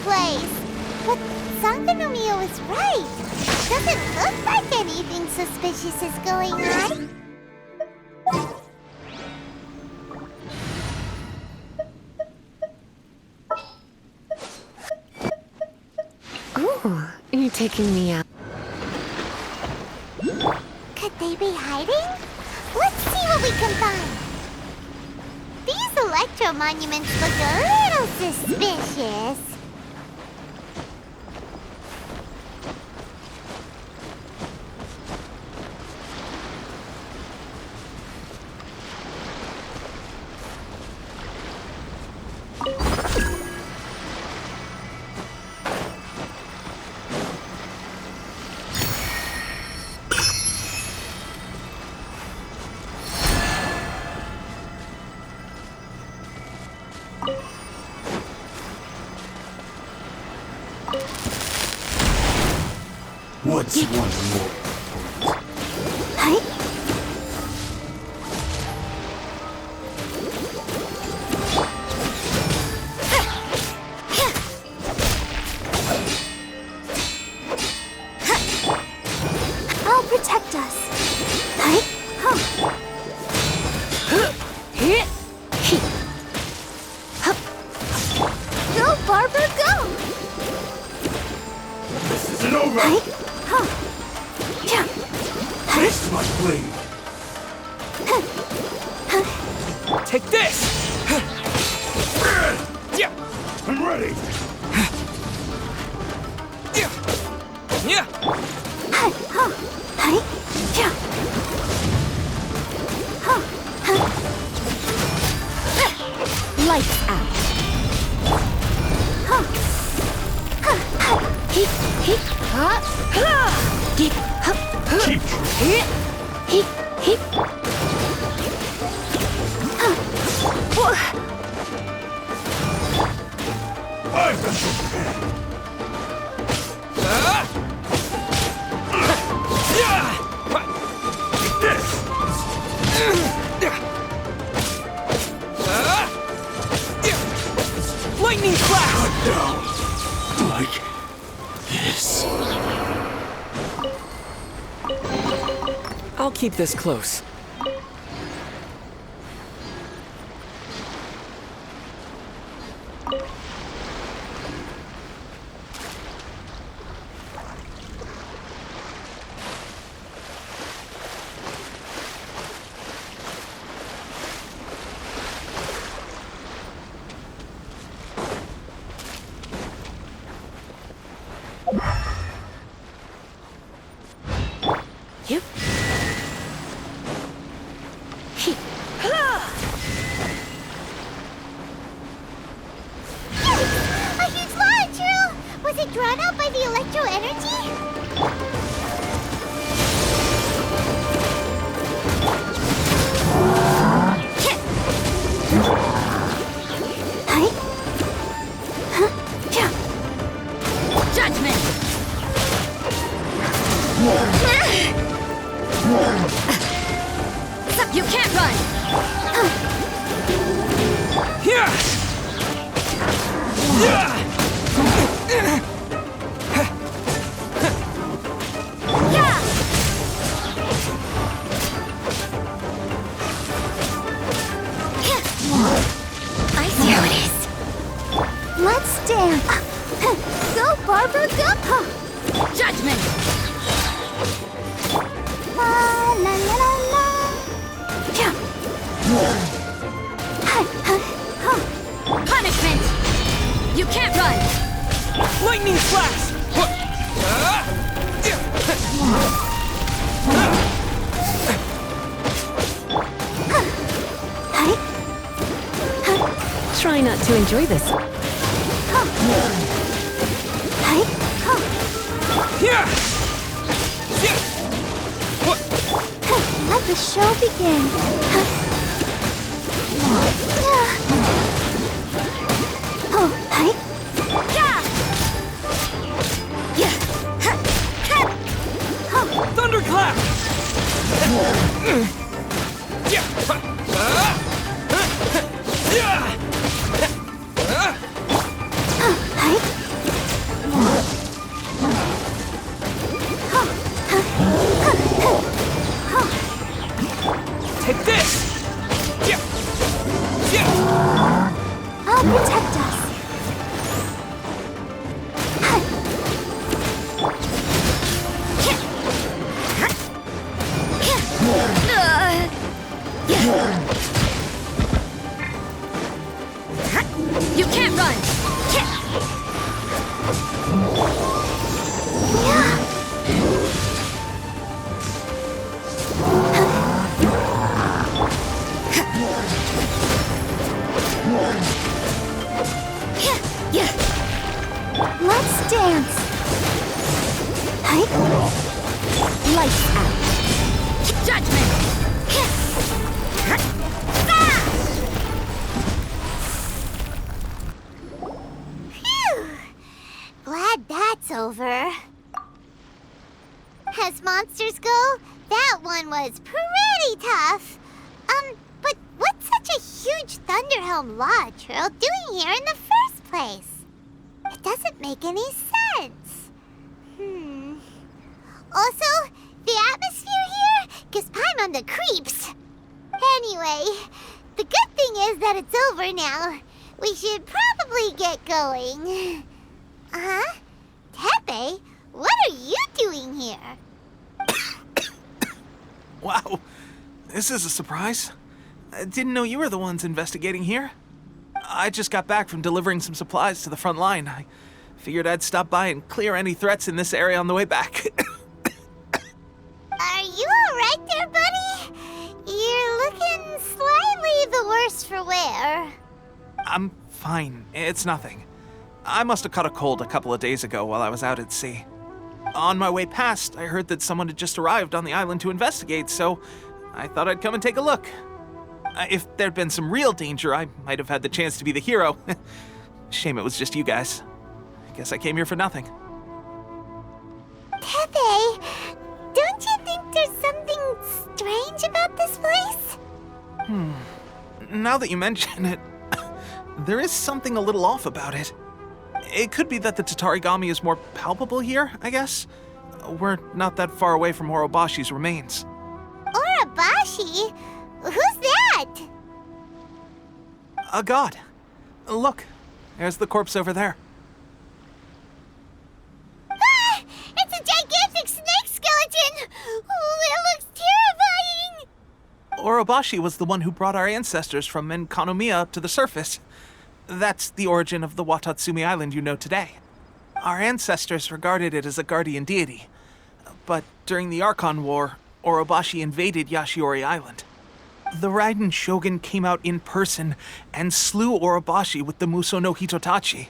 place. But Sangonomiya was right. Doesn't look like anything suspicious is going on. Ooh, you're taking me out. Could they be hiding? Let's see what we can find. These electro monuments look a little suspicious. What's one more? Hi. I'll protect us. Hi. Go, Barbara, go! This isn't over! Taste my blade! Take this! I'm ready! Yeah! Lights out. Keep I've got your back! Take this! Lightning clap! Cut down! Like this. I'll keep this close. Yep. A huge launch, Earl! Was it drawn out by the electro energy? Hi. Judgment! You can't run! Here! I see how it is. Let's dance. Go, Barbara, go! Judgment! La la la la la. Punishment! You can't run! Lightning flash! Try not to enjoy this. Here! Let the show begin. Oh, hi. Thunderclap! Lights out. Judgment! Phew! Glad that's over. As monsters go, that one was pretty tough. But what's such a huge Thunderhelm Lodge Earl doing here in the first place? It doesn't make any sense. Also, the atmosphere here gives Paimon the creeps. Anyway, the good thing is that it's over now. We should probably get going. Huh? Tepe, what are you doing here? Wow, this is a surprise. I didn't know you were the ones investigating here. I just got back from delivering some supplies to the front line. I figured I'd stop by and clear any threats in this area on the way back. Are you alright there, buddy? You're looking slightly the worse for wear. I'm fine. It's nothing. I must have caught a cold a couple of days ago while I was out at sea. On my way past, I heard that someone had just arrived on the island to investigate, so I thought I'd come and take a look. If there'd been some real danger, I might have had the chance to be the hero. Shame it was just you guys. Guess I came here for nothing. Tepe, don't you think there's something strange about this place? Now that you mention it, there is something a little off about it. It could be that the Tatarigami is more palpable here, I guess. We're not that far away from Orobashi's remains. Orobashi? Who's that? A god. Look, there's the corpse over there. Ah! It's a gigantic snake skeleton! Oh, it looks terrifying! Orobashi was the one who brought our ancestors from Menkanomiya up to the surface. That's the origin of the Watatsumi Island you know today. Our ancestors regarded it as a guardian deity. But during the Archon War, Orobashi invaded Yashiori Island. The Raiden Shogun came out in person and slew Orobashi with the Muso no Hitotachi.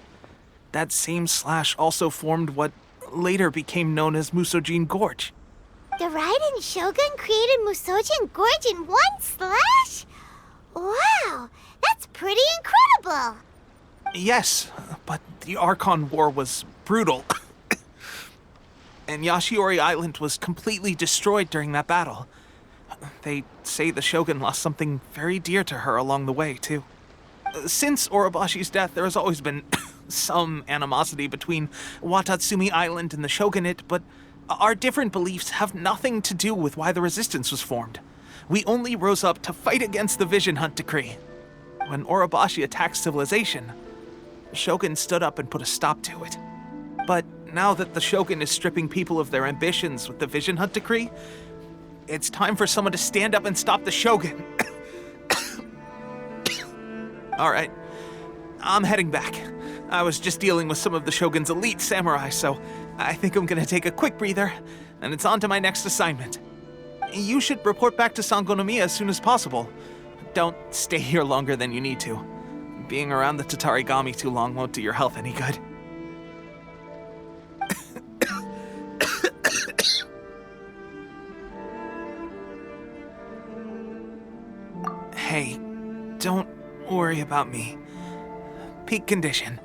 That same slash also formed what later became known as Musojin Gorge. The Raiden Shogun created Musojin Gorge in one slash? Wow, that's pretty incredible! Yes, but the Archon War was brutal. And Yashiori Island was completely destroyed during that battle. They say the Shogun lost something very dear to her along the way, too. Since Orobashi's death, there has always been some animosity between Watatsumi Island and the Shogunate, but our different beliefs have nothing to do with why the resistance was formed. We only rose up to fight against the Vision Hunt Decree. When Orobashi attacked civilization, the Shogun stood up and put a stop to it. But now that the Shogun is stripping people of their ambitions with the Vision Hunt Decree, it's time for someone to stand up and stop the Shogun. All right, I'm heading back. I was just dealing with some of the Shogun's elite samurai, so I think I'm gonna take a quick breather, and it's on to my next assignment. You should report back to Sangonomiya as soon as possible. Don't stay here longer than you need to. Being around the Tatarigami too long won't do your health any good. Hey, don't worry about me. Peak condition.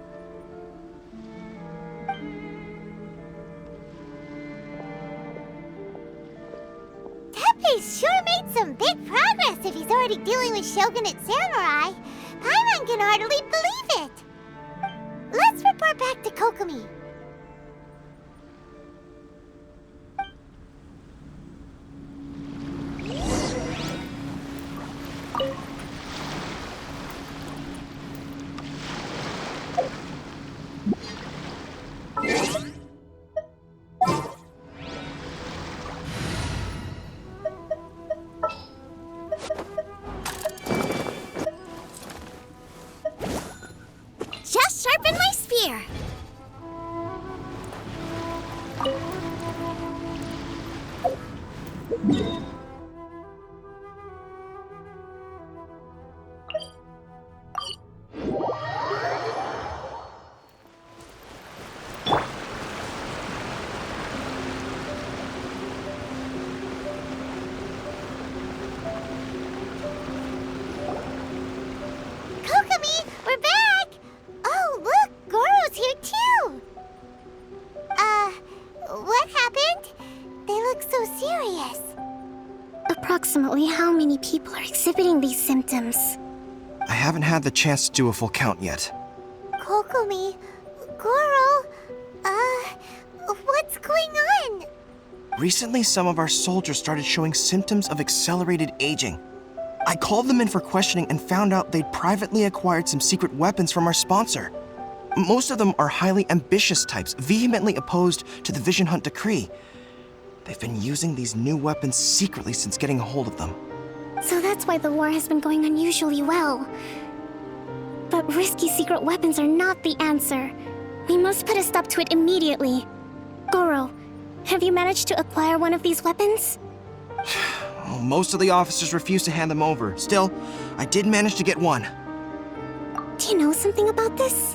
Tepe's sure made some big progress if he's already dealing with Shogunate samurai. Paimon can hardly believe it. Let's report back to Kokomi. Just sharpen my spear. look so serious. Approximately how many people are exhibiting these symptoms? I haven't had the chance to do a full count yet. Kokomi, Goro, what's going on? Recently, some of our soldiers started showing symptoms of accelerated aging. I called them in for questioning and found out they'd privately acquired some secret weapons from our sponsor. Most of them are highly ambitious types, vehemently opposed to the Vision Hunt decree. They've been using these new weapons secretly since getting a hold of them. So that's why the war has been going unusually well. But risky secret weapons are not the answer. We must put a stop to it immediately. Goro, have you managed to acquire one of these weapons? Well, most of the officers refuse to hand them over. Still, I did manage to get one. Do you know something about this?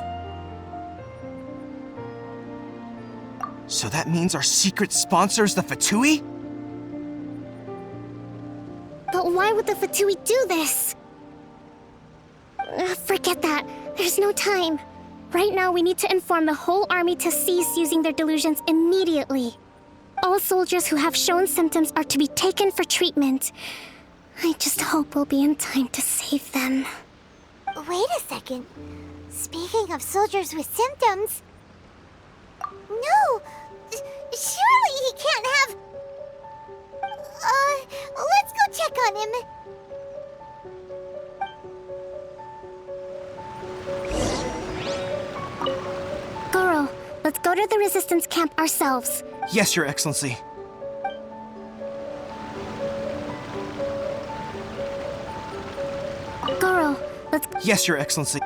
So that means our secret sponsor is the Fatui? But why would the Fatui do this? Forget that. There's no time. Right now, we need to inform the whole army to cease using their delusions immediately. All soldiers who have shown symptoms are to be taken for treatment. I just hope we'll be in time to save them. Wait a second. Speaking of soldiers with symptoms... No! Surely he can't have... let's go check on him. Goro, let's go to the resistance camp ourselves. Yes, Your Excellency. Goro, let's... Yes, Your Excellency.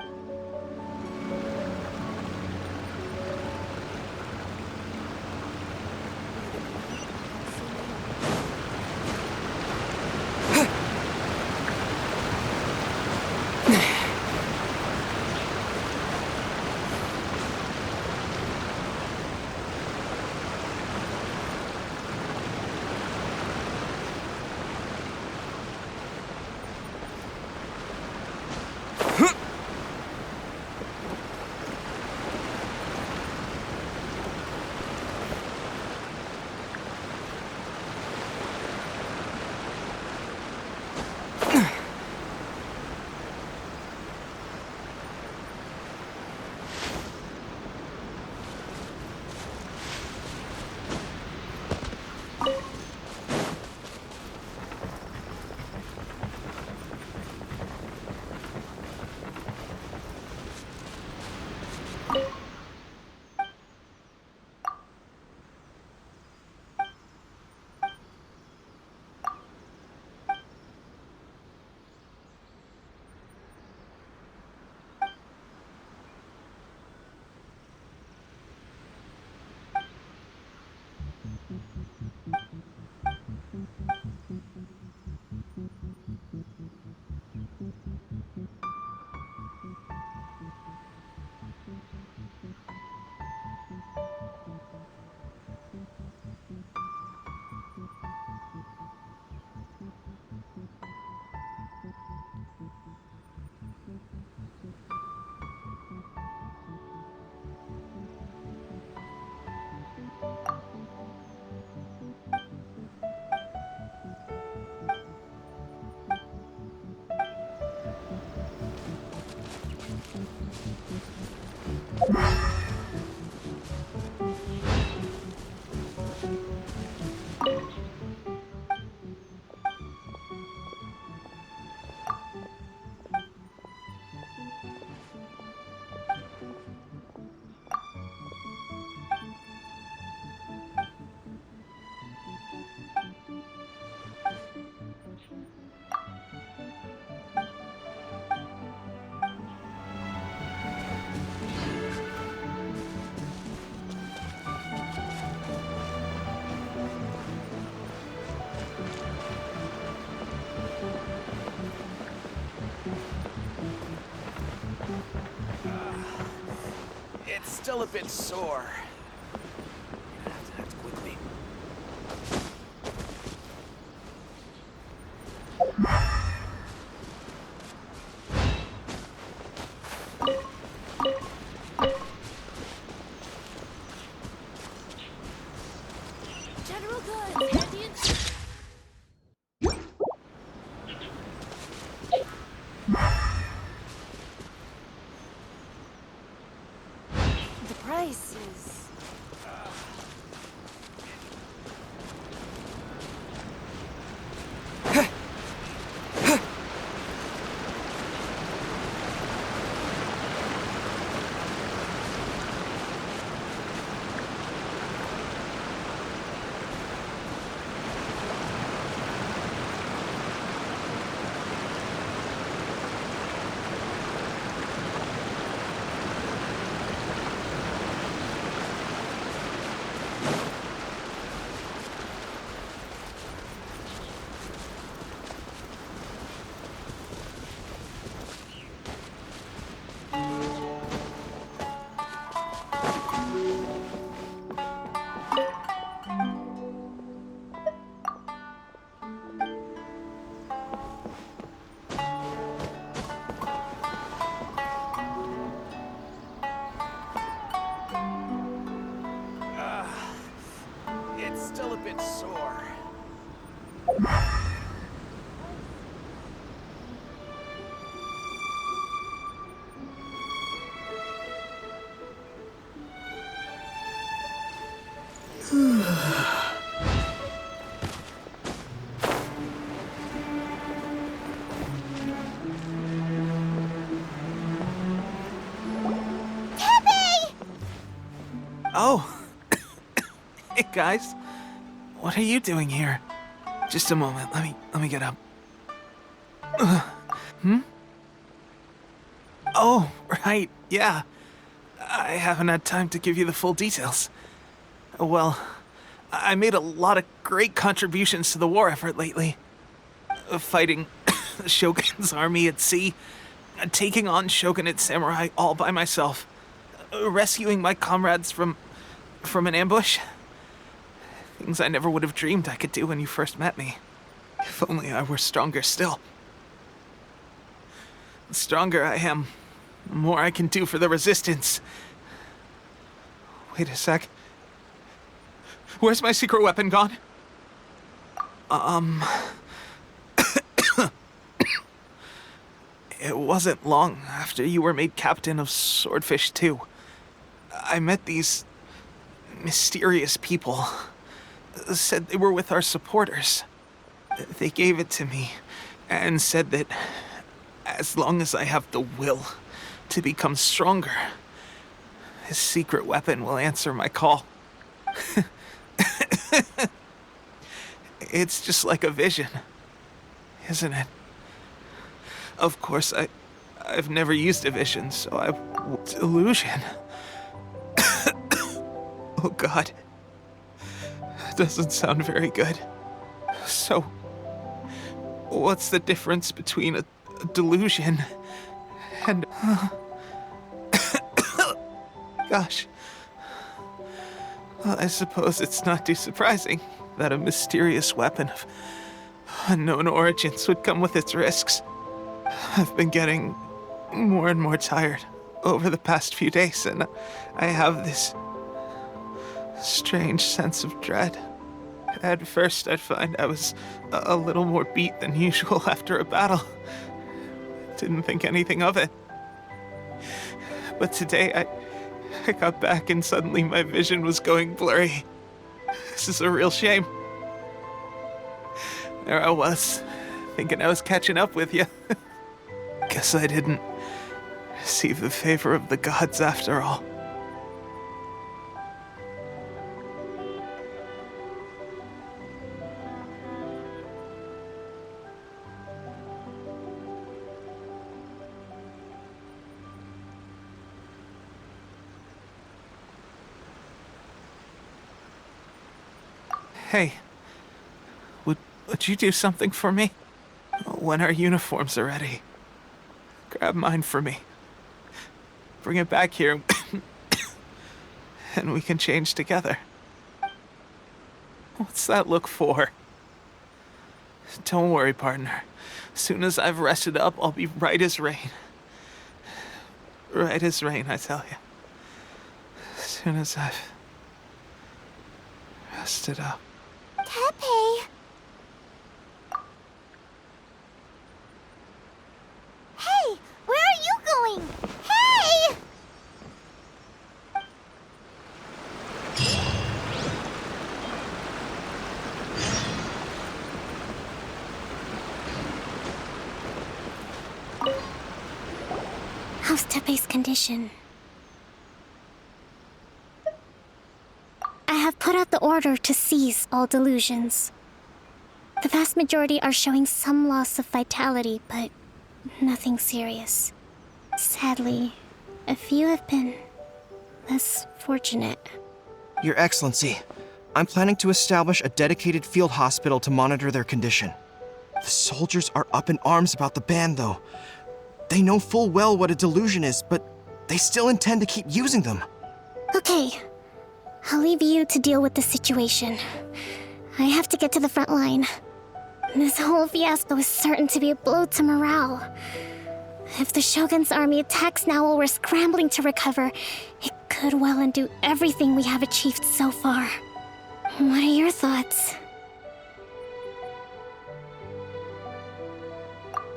It's still a bit sore. I have to act quickly. General goods, Andean. The price is... It's still a bit sore. Oh. Hey, guys. What are you doing here? Just a moment. Let me get up. Oh, right. Yeah. I haven't had time to give you the full details. Well, I made a lot of great contributions to the war effort lately. Fighting the Shogun's army at sea, taking on Shogunate samurai all by myself, rescuing my comrades from an ambush. Things I never would have dreamed I could do when you first met me. If only I were stronger still. The stronger I am, the more I can do for the Resistance. Wait a sec. Where's my secret weapon gone? It wasn't long after you were made captain of Swordfish 2. I met these mysterious people. Said they were with our supporters. They gave it to me and said that as long as I have the will to become stronger, his secret weapon will answer my call. It's just like a vision, isn't it? Of course, I've never used a vision, so delusion. Oh God. Doesn't sound very good. So, what's the difference between a delusion and... Gosh. Well, I suppose it's not too surprising that a mysterious weapon of unknown origins would come with its risks. I've been getting more and more tired over the past few days, and I have this strange sense of dread. At first, I'd find I was a little more beat than usual after a battle. Didn't think anything of it. But today, I got back and suddenly my vision was going blurry. This is a real shame. There I was, thinking I was catching up with you. Guess I didn't receive the favor of the gods after all. Hey, would you do something for me? When our uniforms are ready, grab mine for me. Bring it back here, and we can change together. What's that look for? Don't worry, partner. As soon as I've rested up, I'll be right as rain. Right as rain, I tell you. As soon as I've rested up. Tepe. Hey, where are you going? Hey! How's Tepe's condition? I have put out the order to seize all delusions. The vast majority are showing some loss of vitality, but nothing serious. Sadly, a few have been less fortunate. Your Excellency, I'm planning to establish a dedicated field hospital to monitor their condition. The soldiers are up in arms about the ban, though. They know full well what a delusion is, but they still intend to keep using them. Okay, I'll leave you to deal with the situation. I have to get to the front line. This whole fiasco is certain to be a blow to morale. If the Shogun's army attacks now while we're scrambling to recover, it could well undo everything we have achieved so far. What are your thoughts?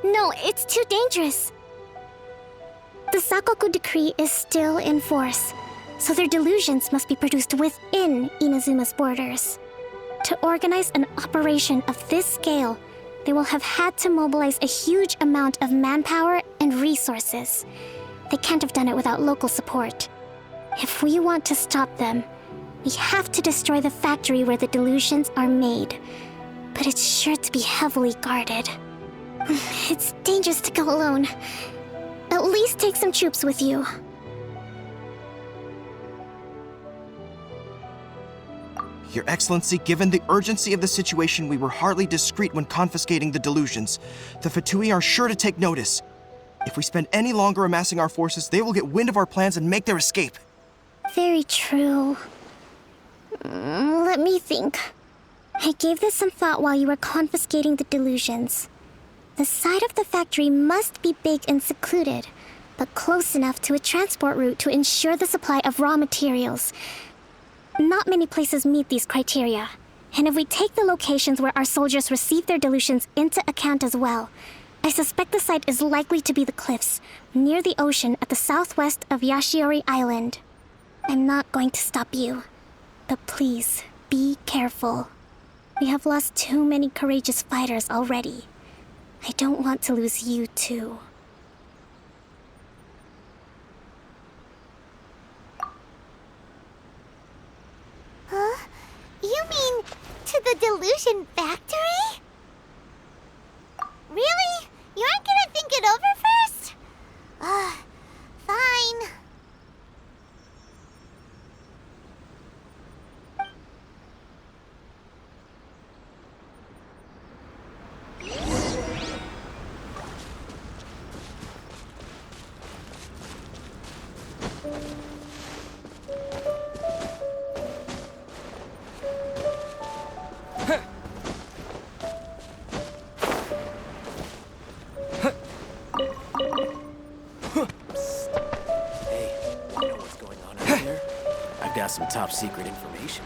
No, it's too dangerous. The Sakoku decree is still in force, so their delusions must be produced within Inazuma's borders. To organize an operation of this scale, they will have had to mobilize a huge amount of manpower and resources. They can't have done it without local support. If we want to stop them, we have to destroy the factory where the delusions are made. But it's sure to be heavily guarded. It's dangerous to go alone. At least take some troops with you. Your Excellency, given the urgency of the situation, we were hardly discreet when confiscating the delusions. The Fatui are sure to take notice. If we spend any longer amassing our forces, they will get wind of our plans and make their escape. Very true. Let me think. I gave this some thought while you were confiscating the delusions. The side of the factory must be big and secluded, but close enough to a transport route to ensure the supply of raw materials. Not many places meet these criteria, and if we take the locations where our soldiers receive their delusions into account as well, I suspect the site is likely to be the cliffs, near the ocean at the southwest of Yashiori Island. I'm not going to stop you, but please, be careful. We have lost too many courageous fighters already. I don't want to lose you too. Huh? You mean to the delusion factory? Really? You aren't gonna think it over first? Fine. Hey, you know what's going on out there? I've got some top secret information.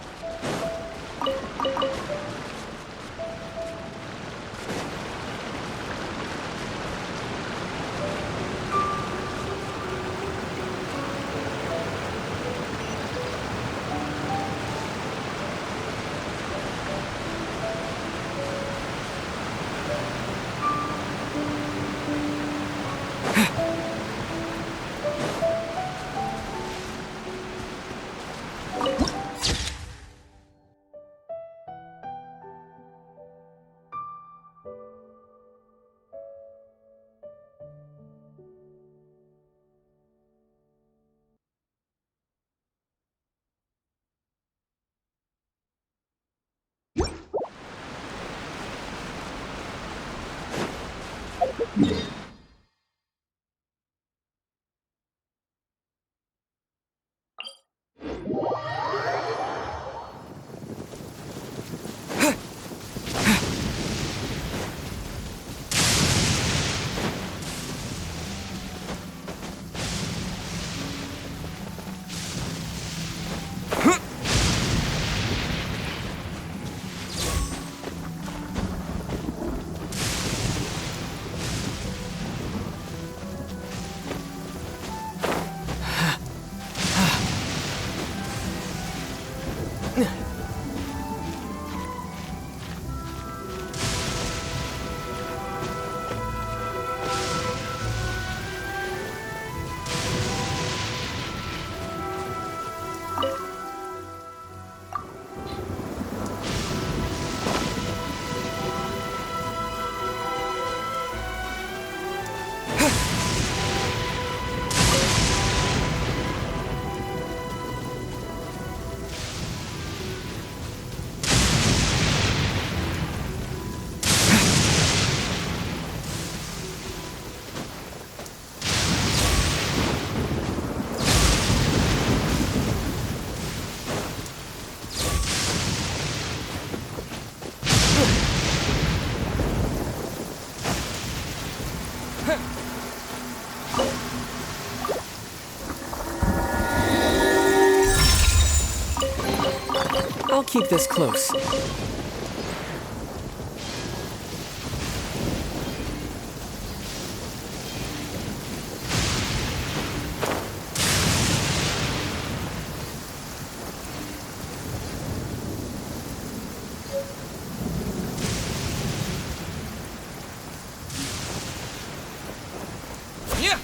I'll keep this close. Yeah.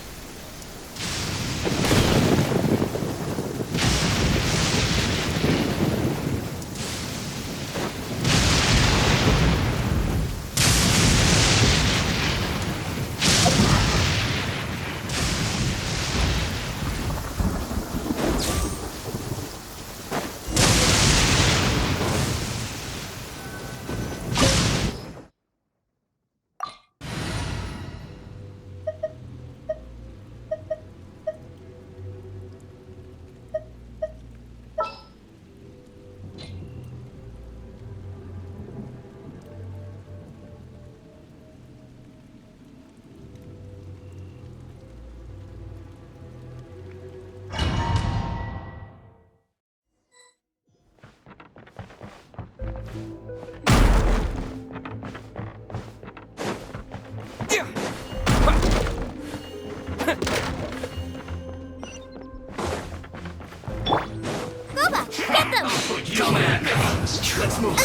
Let's move.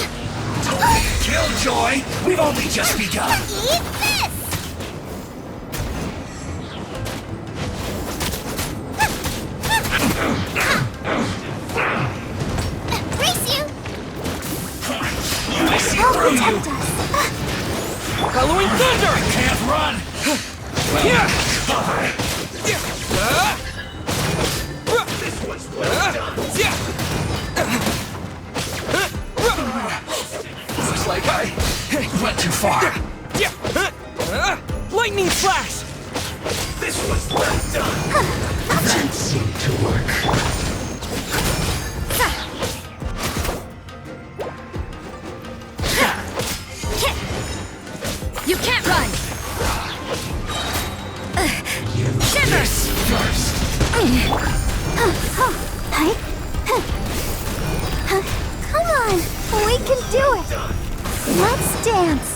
Killjoy! We've only just begun! Eat this! Brace you! I see through you! Halloween Thunder! I can't run! Yeah! This one's well done! Looks like I went too far. Lightning Slash! This was well done. That seemed to work. You can't run! Shivers! First. Come on, we can do it. Let's dance.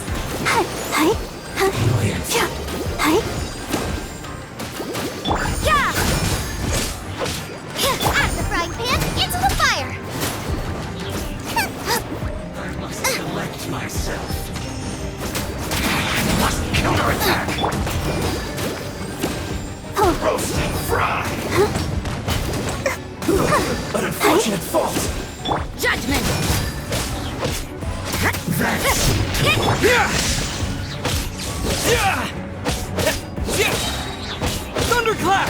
Out of the frying pan, into the fire. I must collect myself. I must counterattack. Roast and fry. An unfortunate fault. Judgment! Thunderclap!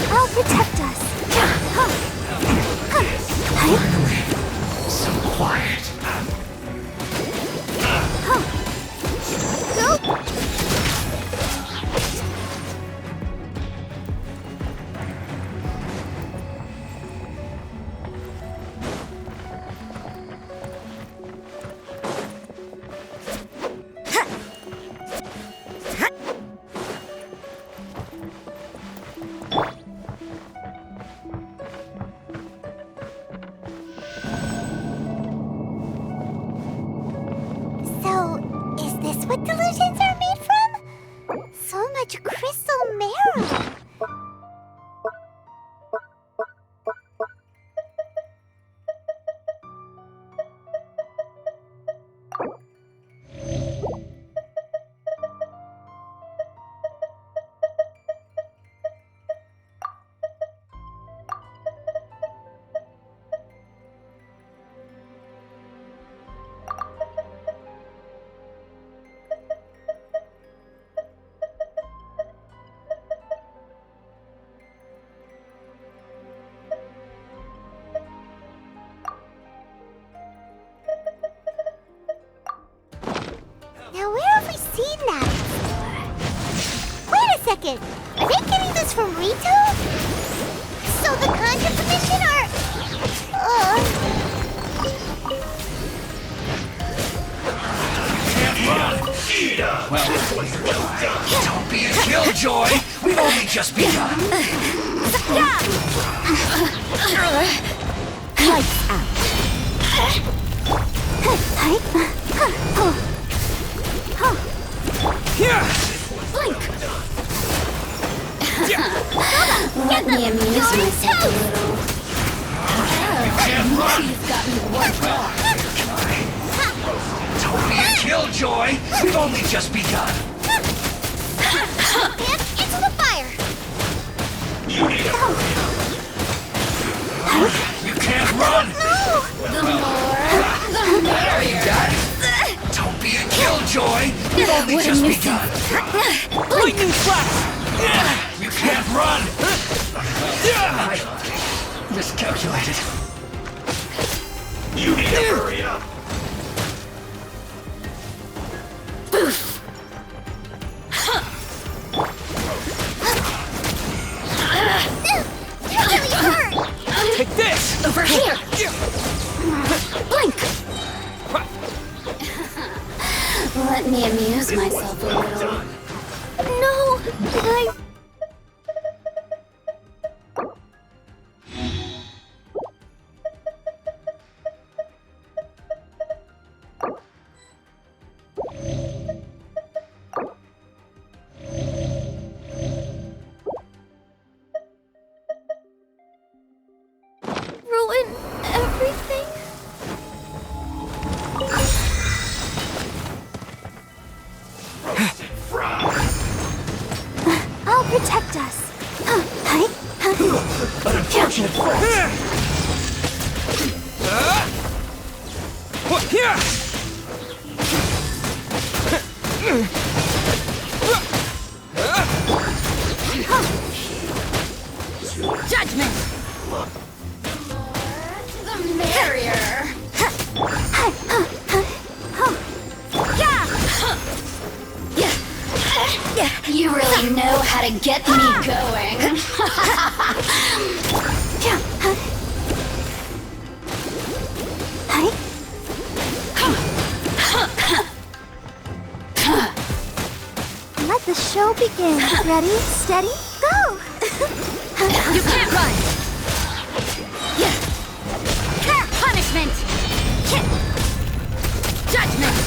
I'll protect us. So quiet. Go. second. Are they getting this from Rito? So the Conjure Commission are... Well, this was well done. Don't be a killjoy. We've only just begun. Lights out. Here! Blink! Let me amuse myself a little. You've got me worked up. Don't be a killjoy. We've only just begun. Yep, into the fire! You need a hurry up. You can't run. The more, the merrier. Don't be a killjoy. We've only just begun. Lightning flash! You can't run. I miscalculated. You need to hurry up. You really hurt! Take this! Over here! Blink! Let me amuse myself a little. No! Ruin everything? I'll protect us. An unfortunate fault. Here! Judgment! The merrier! You really know how to get me going. Let the show begin. Ready, steady, go! You can't run! Punishment! Judgment!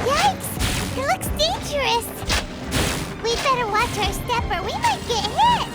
Yikes! It looks dangerous! We better watch our step or we might get hit!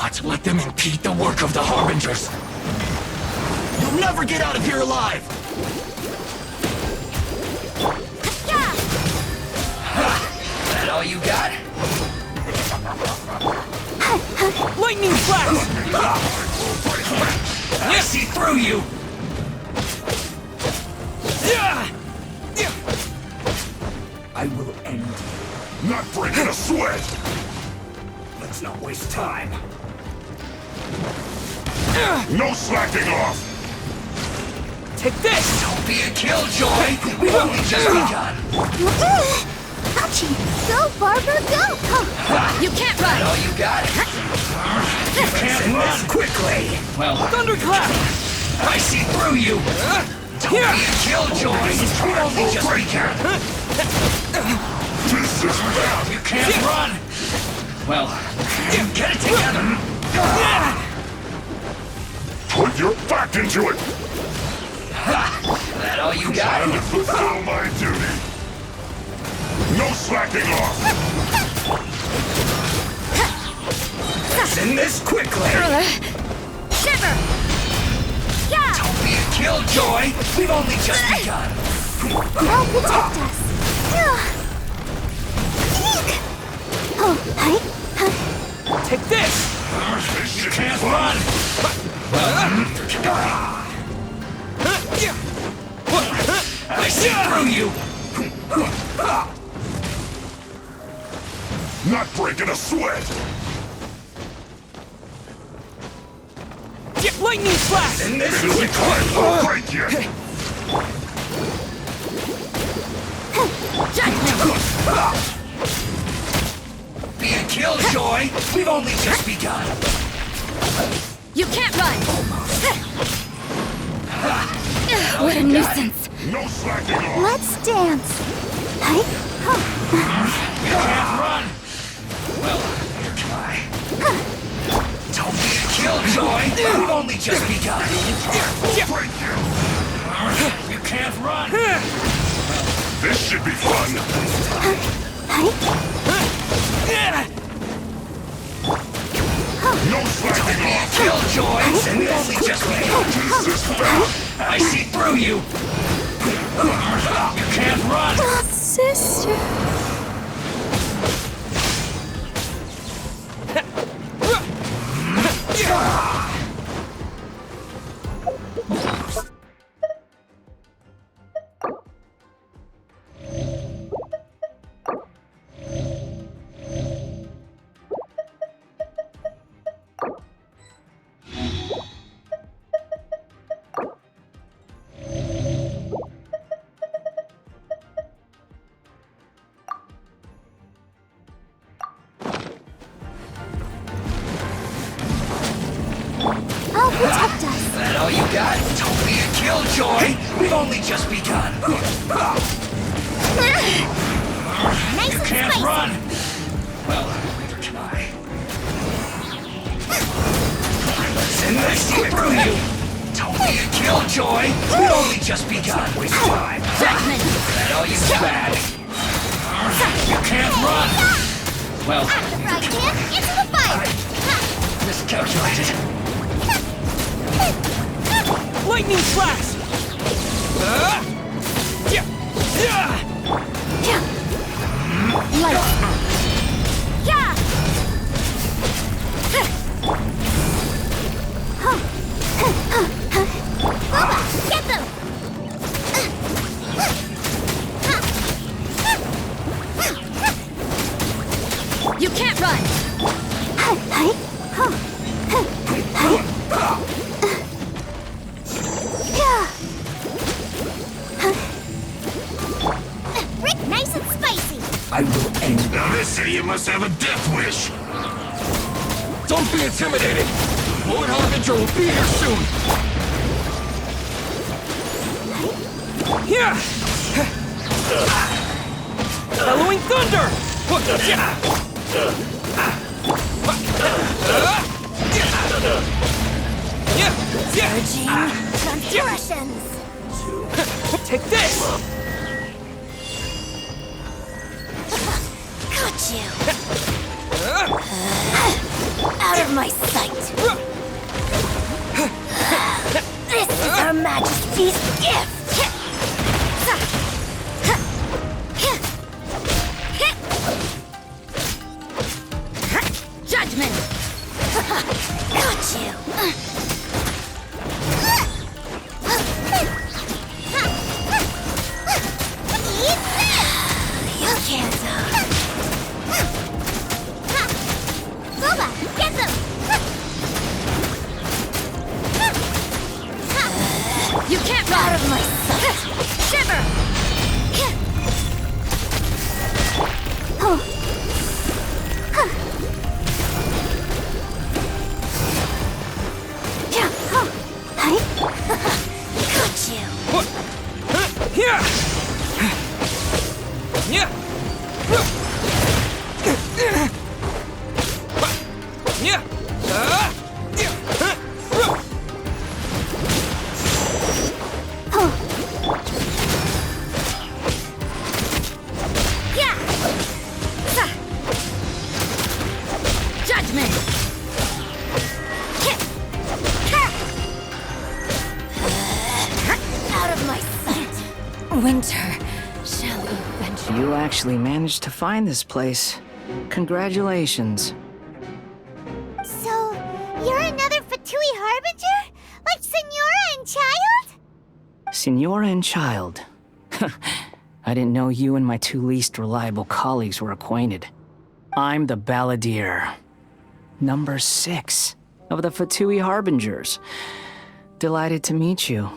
not let them impede the work of the Harbingers. You'll never get out of here alive! That all you got? Lightning flash! I see through you! I will end you. Not breaking a sweat! Let's not waste time. No slacking off! Take this! Don't be a killjoy! We've only just begun! Ouchie! Go, Barbara, go! You can't run! That all you got? You can't run quickly! Well, Thunderclap! I see through you! Don't be a killjoy! We've only just begun! This is bad! You can't run! Well, get it together! Put your back into it! That all you got? Time to fulfill my duty! No slacking off! Send this quickly! Shiver! Yeah! Don't be a killjoy! We've only just begun! Now protect us. Eek! Oh, hi. Take this! You can't run! I see through you! Not breaking a sweat! Get lightning flash! And this is a climb will break you! Be a killjoy! We've only just begun! You can't run! What a nuisance! No slacking off! Let's dance. Hi. You can't run! Well, here try. Don't be a killjoy! We've only just begun! Break you! You can't run! This should be fun! No slacking off! Killjoys! And we've only just begun! I see through you! You can't run! Sister. I'll protect us. That all you got? Don't be a killjoy! We've only just begun! Nice You and can't spicy. run! Well, neither can I. Send this through you! Don't be a killjoy! We've only just begun! Waste time! That all you got? You can't run! Well, Right hand into the fire. miscalculated. Lightning flash! Light. Yeah! Booba, get them. You can't run! Rick, nice and spicy. I will end. Now this idiot must have a death wish. Don't be intimidated. Lord Harbinger will be here soon. Here! Bellowing thunder! Transgressions. Take this! Got you. Out of my sight! This is Her Majesty's gift! Judgment! Got you! You can't, Boba, get them! You can't run! Out of my sight! Shiver! Got you! Here! Yeah! Yeah! Yeah! Judgment! Out of my sight! Winter, shall we venture? You actually managed to find this place. Congratulations. So, you're another Fatui Harbinger? Like Senora and Child? Senora and Child. I didn't know you and my two least reliable colleagues were acquainted. I'm the Balladeer. Number 6 of the Fatui Harbingers. Delighted to meet you,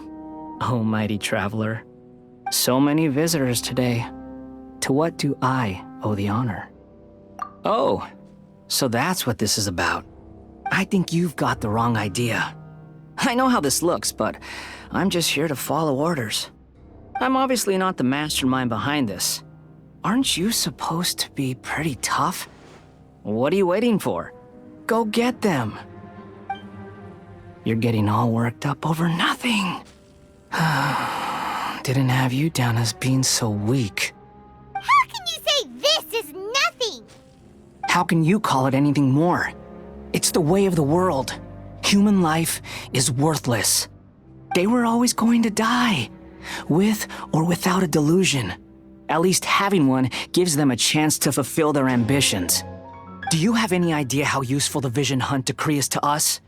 oh mighty traveler. So many visitors today. To what do I owe the honor? Oh, so that's what this is about. I think you've got the wrong idea. I know how this looks, but I'm just here to follow orders. I'm obviously not the mastermind behind this. Aren't you supposed to be pretty tough? What are you waiting for? Go get them. You're getting all worked up over nothing. Didn't have you down as being so weak. How can you say this is nothing? How can you call it anything more? It's the way of the world. Human life is worthless. They were always going to die, with or without a delusion. At least having one gives them a chance to fulfill their ambitions. Do you have any idea how useful the Vision Hunt decree is to us?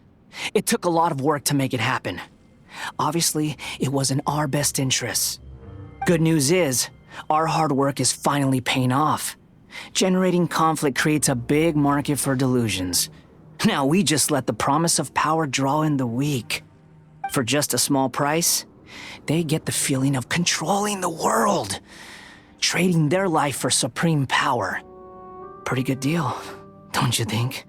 It took a lot of work to make it happen. Obviously, it was in our best interests. Good news is, our hard work is finally paying off. Generating conflict creates a big market for delusions. Now we just let the promise of power draw in the weak. For just a small price, they get the feeling of controlling the world, trading their life for supreme power. Pretty good deal, don't you think?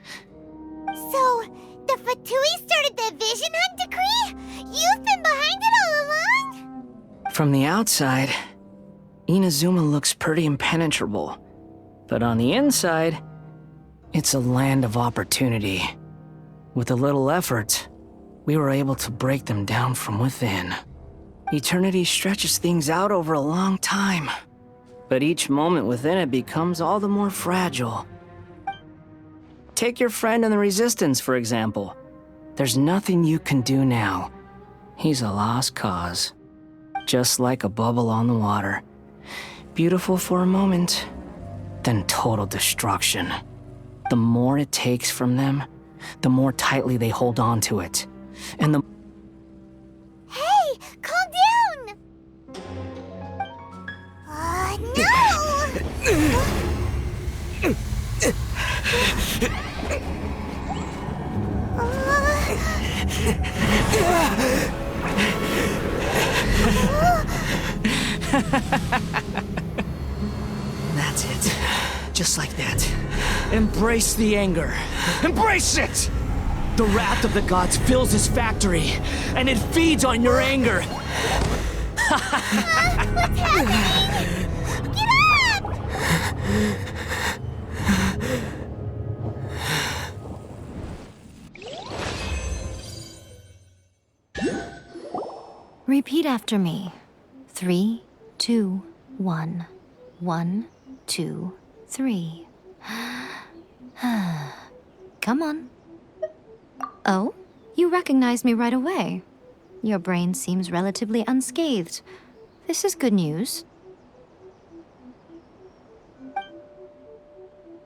So, the Fatui started the Vision Hunt decree? You've been behind it all along? From the outside, Inazuma looks pretty impenetrable. But on the inside, it's a land of opportunity. With a little effort, we were able to break them down from within. Eternity stretches things out over a long time, but each moment within it becomes all the more fragile. Take your friend in the Resistance, for example. There's nothing you can do now. He's a lost cause. Just like a bubble on the water. Beautiful for a moment, then total destruction. The more it takes from them, the more tightly they hold on to it. And the... Hey, calm down! That's it. Just like that. Embrace the anger. Embrace it! The wrath of the gods fills this factory, and it feeds on your anger. What's happening? Get up! Repeat after me. 3, 2, 1. 1, 2, 3. Come on. Oh, you recognize me right away. Your brain seems relatively unscathed. This is good news.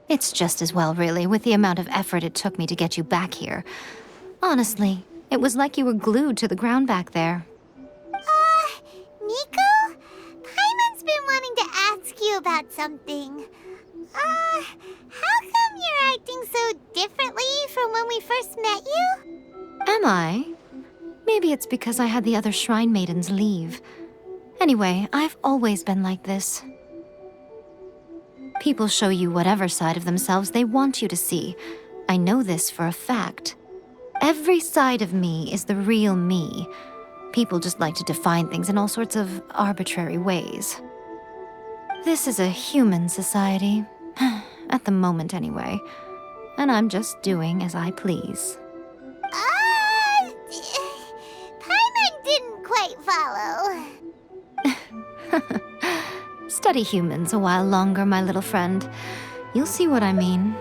It's just as well, really, with the amount of effort it took me to get you back here. Honestly, it was like you were glued to the ground back there. Nico? Paimon's been wanting to ask you about something. How come you're acting so differently from when we first met you? Am I? Maybe it's because I had the other Shrine Maidens leave. Anyway, I've always been like this. People show you whatever side of themselves they want you to see. I know this for a fact. Every side of me is the real me. People just like to define things in all sorts of arbitrary ways. This is a human society. At the moment, anyway. And I'm just doing as I please. Paimon didn't quite follow. Study humans a while longer, my little friend. You'll see what I mean.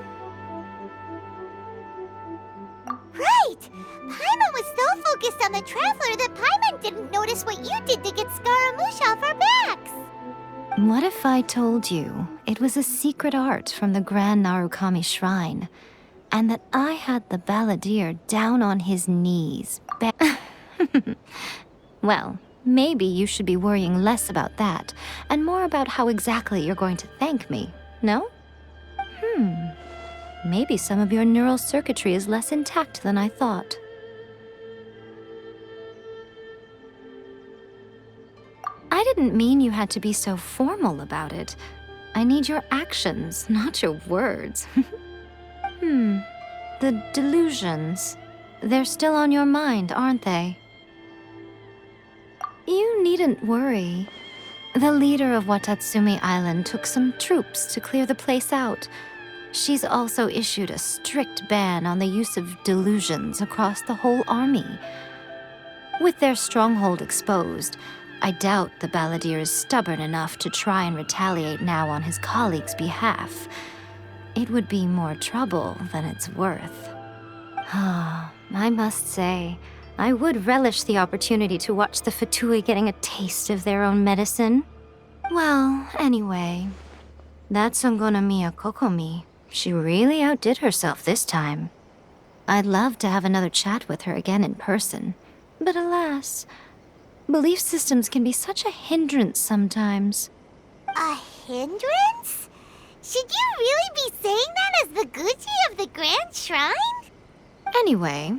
Right! Paimon was so focused on the Traveler that Paimon didn't notice what you did to get Scaramouche off our backs. What if I told you it was a secret art from the Grand Narukami Shrine, and that I had the Balladeer down on his knees, Well, maybe you should be worrying less about that, and more about how exactly you're going to thank me, no? Maybe some of your neural circuitry is less intact than I thought. I didn't mean you had to be so formal about it. I need your actions, not your words. The delusions. They're still on your mind, aren't they? You needn't worry. The leader of Watatsumi Island took some troops to clear the place out. She's also issued a strict ban on the use of delusions across the whole army. With their stronghold exposed, I doubt the Balladeer is stubborn enough to try and retaliate now on his colleagues' behalf. It would be more trouble than it's worth. I must say, I would relish the opportunity to watch the Fatui getting a taste of their own medicine. Well, anyway, that Songonamiya Kokomi, she really outdid herself this time. I'd love to have another chat with her again in person, but alas, belief systems can be such a hindrance sometimes. A hindrance? Should you really be saying that as the Gucci of the Grand Shrine? Anyway,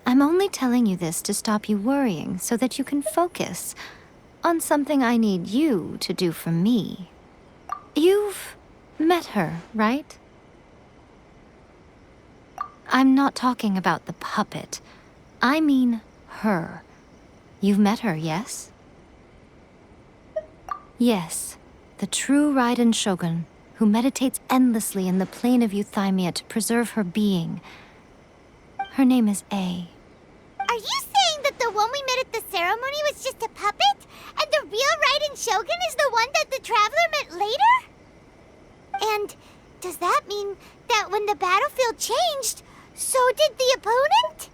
I'm only telling you this to stop you worrying so that you can focus on something I need you to do for me. You've met her, right? I'm not talking about the puppet. I mean her. You've met her, yes? Yes, the true Raiden Shogun, who meditates endlessly in the plane of Euthymia to preserve her being. Her name is A. Are you saying that the one we met at the ceremony was just a puppet? And the real Raiden Shogun is the one that the Traveler met later? And does that mean that when the battlefield changed, so did the opponent?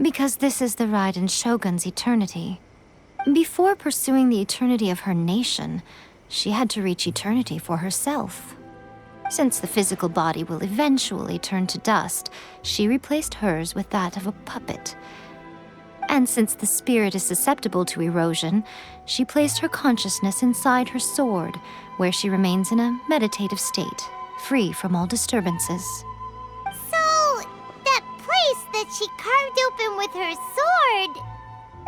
Because this is the Raiden Shogun's eternity. Before pursuing the eternity of her nation, she had to reach eternity for herself. Since the physical body will eventually turn to dust, she replaced hers with that of a puppet. And since the spirit is susceptible to erosion, she placed her consciousness inside her sword, where she remains in a meditative state, free from all disturbances. So, that place that she carved open with her sword...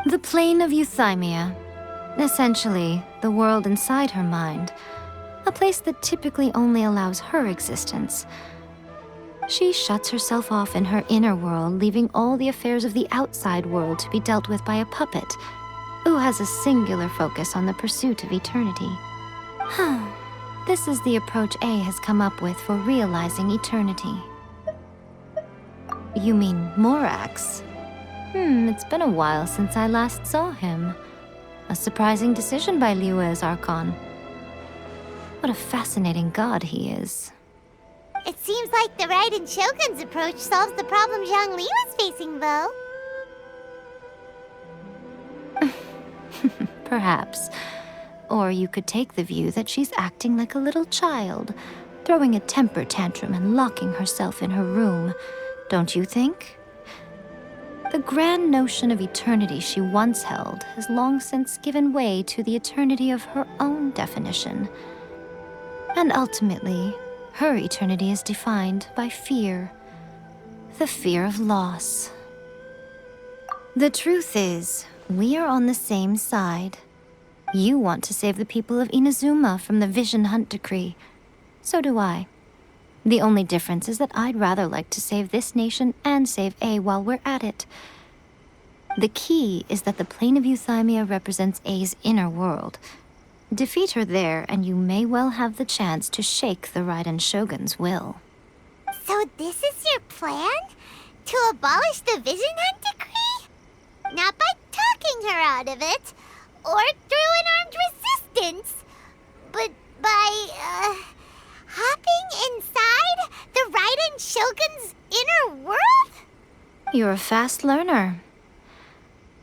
The plane of Euthymia. Essentially, the world inside her mind. A place that typically only allows her existence. She shuts herself off in her inner world, leaving all the affairs of the outside world to be dealt with by a puppet, who has a singular focus on the pursuit of eternity. This is the approach A has come up with for realizing eternity. You mean Morax? It's been a while since I last saw him. A surprising decision by Liyue's Archon. What a fascinating god he is. It seems like the Raiden Shogun's approach solves the problem Zhang Li was facing, though. Perhaps. Or you could take the view that she's acting like a little child, throwing a temper tantrum and locking herself in her room. Don't you think? The grand notion of eternity she once held has long since given way to the eternity of her own definition. And ultimately, her eternity is defined by fear. The fear of loss. The truth is, we are on the same side. You want to save the people of Inazuma from the Vision Hunt decree. So do I. The only difference is that I'd rather like to save this nation and save A while we're at it. The key is that the plane of Euthymia represents A's inner world. Defeat her there, and you may well have the chance to shake the Raiden Shogun's will. So this is your plan? To abolish the Vision Hunt decree? Not by talking her out of it, or through an armed resistance, but by, hopping inside the Raiden Shogun's inner world? You're a fast learner.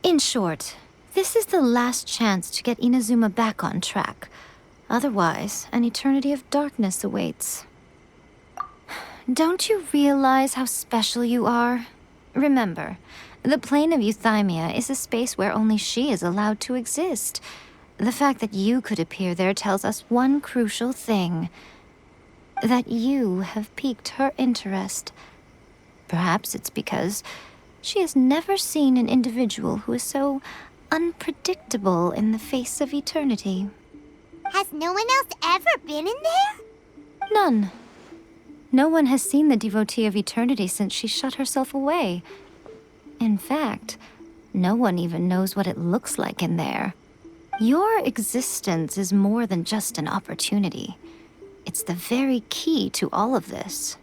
In short, this is the last chance to get Inazuma back on track. Otherwise, an eternity of darkness awaits. Don't you realize how special you are? Remember, the plane of Euthymia is a space where only she is allowed to exist. The fact that you could appear there tells us one crucial thing. That you have piqued her interest. Perhaps it's because she has never seen an individual who is so unpredictable in the face of eternity. Has no one else ever been in there? None. No one has seen the devotee of eternity since she shut herself away. In fact, no one even knows what it looks like in there. Your existence is more than just an opportunity. It's the very key to all of this.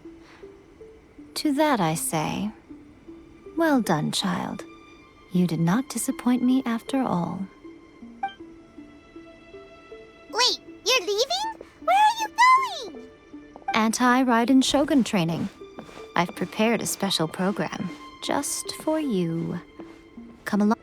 To that I say, well done, child. You did not disappoint me after all. Wait, you're leaving? Where are you going? Anti-Raiden Shogun training. I've prepared a special program just for you. Come along.